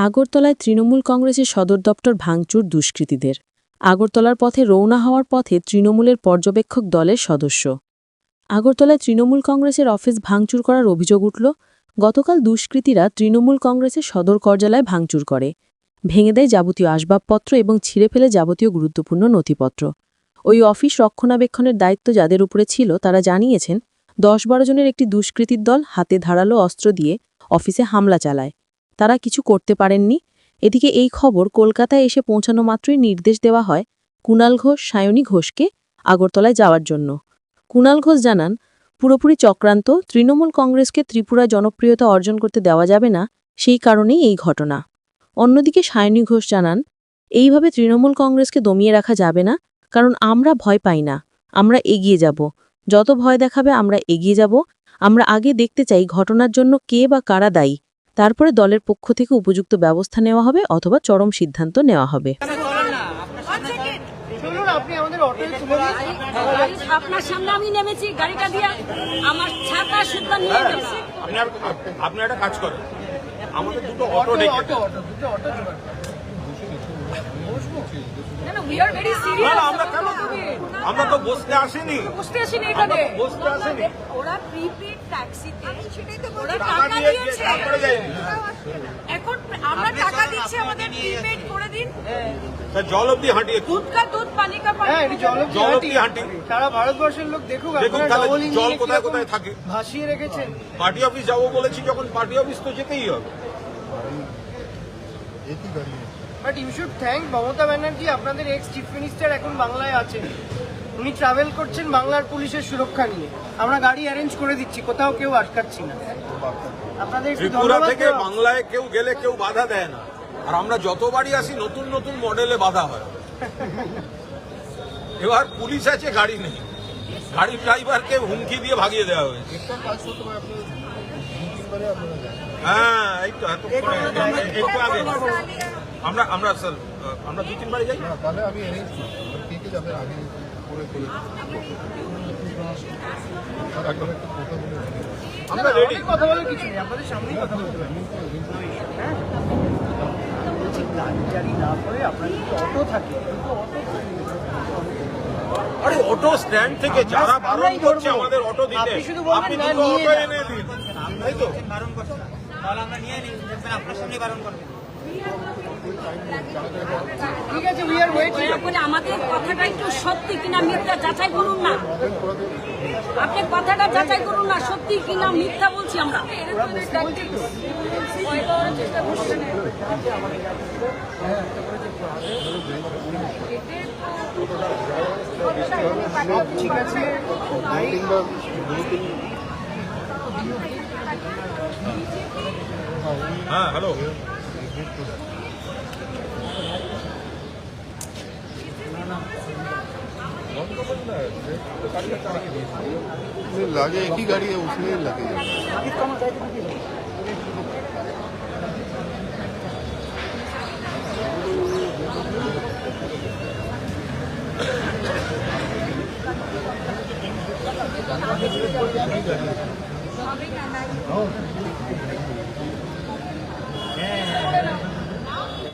আগরতলায় তৃণমূল কংগ্রেসের সদর দপ্তর ভাঙচুর দুষ্কৃতীদের। আগরতলার পথে রওনা হওয়ার পথে তৃণমূলের পর্যবেক্ষক দলের সদস্য। আগরতলায় তৃণমূল কংগ্রেসের অফিস ভাঙচুর করার অভিযোগ উঠল। গতকাল দুষ্কৃতীরা তৃণমূল কংগ্রেসের সদর কার্যালয় ভাঙচুর করে, ভেঙে দেয় যাবতীয় আসবাবপত্র এবং ছিঁড়ে ফেলে যাবতীয় গুরুত্বপূর্ণ নথিপত্র। ওই অফিস রক্ষণাবেক্ষণের দায়িত্ব যাদের উপরে ছিল তারা জানিয়েছেন, 10-12 জনের একটি দুষ্কৃতীর দল হাতে ধারালো অস্ত্র দিয়ে অফিসে হামলা চালায়। তারা কিছু করতে পারেননি। এদিকে এই খবর কলকাতায় এসে পৌঁছানো মাত্রই নির্দেশ দেওয়া হয় কুণাল ঘোষ, সায়নী ঘোষকে আগরতলায় যাওয়ার জন্য। কুণাল ঘোষ জানান, পুরোপুরি চক্রান্ত, তৃণমূল কংগ্রেসকে ত্রিপুরায় জনপ্রিয়তা অর্জন করতে দেওয়া যাবে না, সেই কারণেই এই ঘটনা। অন্যদিকে সায়নী ঘোষ জানান, এইভাবে তৃণমূল কংগ্রেসকে দমিয়ে রাখা যাবে না, কারণ আমরা ভয় পাই না, আমরা এগিয়ে যাব। যত ভয় দেখাবে আমরা এগিয়ে যাব। আমরা আগে দেখতে চাই ঘটনার জন্য কে বা কারা দায়ী, তারপরে দলের পক্ষ থেকে উপযুক্ত ব্যবস্থা নেওয়া হবে অথবা চরম সিদ্ধান্ত নেওয়া হবে। আপনার সামনে আমি নেমেছি গাড়িটা দিয়ে, আমার ছাতা সুদ্ধা নিয়ে গেছে। আপনি একটা কাজ করেন, আমাদের দুটো অটো আমরা তো বসতে আসিনি, ওরা প্রিপেড ট্যাক্সিতে ওরা টাকা দিয়েছে, এখন আমরা টাকা দিচ্ছি, আমাদের প্রিপেড করে দিন। জল অব্দি হাঁটিয়ে দুধ কা দুধ, পানি কা পানি, জল অব্দি হাঁটি। সারা ভারতবর্ষের লোক দেখুক জল কোথায় কোথায় থাকে, ভাসিয়ে রেখেছেন। পার্টি অফিস যাবো বলেছি, যখন পার্টি অফিস তো যেতেই হবে। But you should thank Mamata Banerjee, আপনাদের এক্স চিফ মিনিস্টার এখন বাংলায় আছেন, উনি ট্রাভেল করছেন বাংলার পুলিশের সুরক্ষা নিয়ে। আমরা গাড়ি অ্যারেঞ্জ করে দিচ্ছি, কোথাও কেউ আটকাচ্ছি না। আপনাদের ত্রিপুরা থেকে বাংলায় কেউ গেলে কেউ বাধা দেয় না, আর আমরা যতবারই আসি নতুন নতুন মডেলে বাধা হয়। এবার পুলিশ আছে, গাড়ি নেই, গাড়ির ড্রাইভারকে হুমকি দিয়ে ভাগিয়ে দেওয়া হয়েছে। হ্যাঁ, এই তো একটু আগে আমরা স্যার আমরা 2-3 বারে যাই। তাহলে আমি যাবে আগে আমরা রেডি, কথা বলে কিছু নেই, আপনাদের সামনেই কথা বলতে পারি। গাড়ি না করে আপনার যদি অটো থাকে, আরে অটো স্ট্যান্ড থেকে যারা বারণ করছে আমাদের অটো দিতে, আপনি শুধু বলবেন আপনি না, দুটো নিয়ে অটো যান। এনে দিন, তাই তো? বারণ করছে না, তাহলে আমরা নিয়ে নিই, দেখবেন আপনার সামনে বারণ করবেন। ঠিক আছে, উই আর ওয়েটিং। বলে আমাদের কথাটা একটু সত্যি কিনা মিথ্যা যাচাই করুন না, আপনি কথাটা যাচাই করুন না, সত্যি কিনা মিথ্যা বলছি আমরা। ঠিক আছে, হ্যাঁ, হ্যালো। लगे एक ही गाड़ी है, उसमें लगे।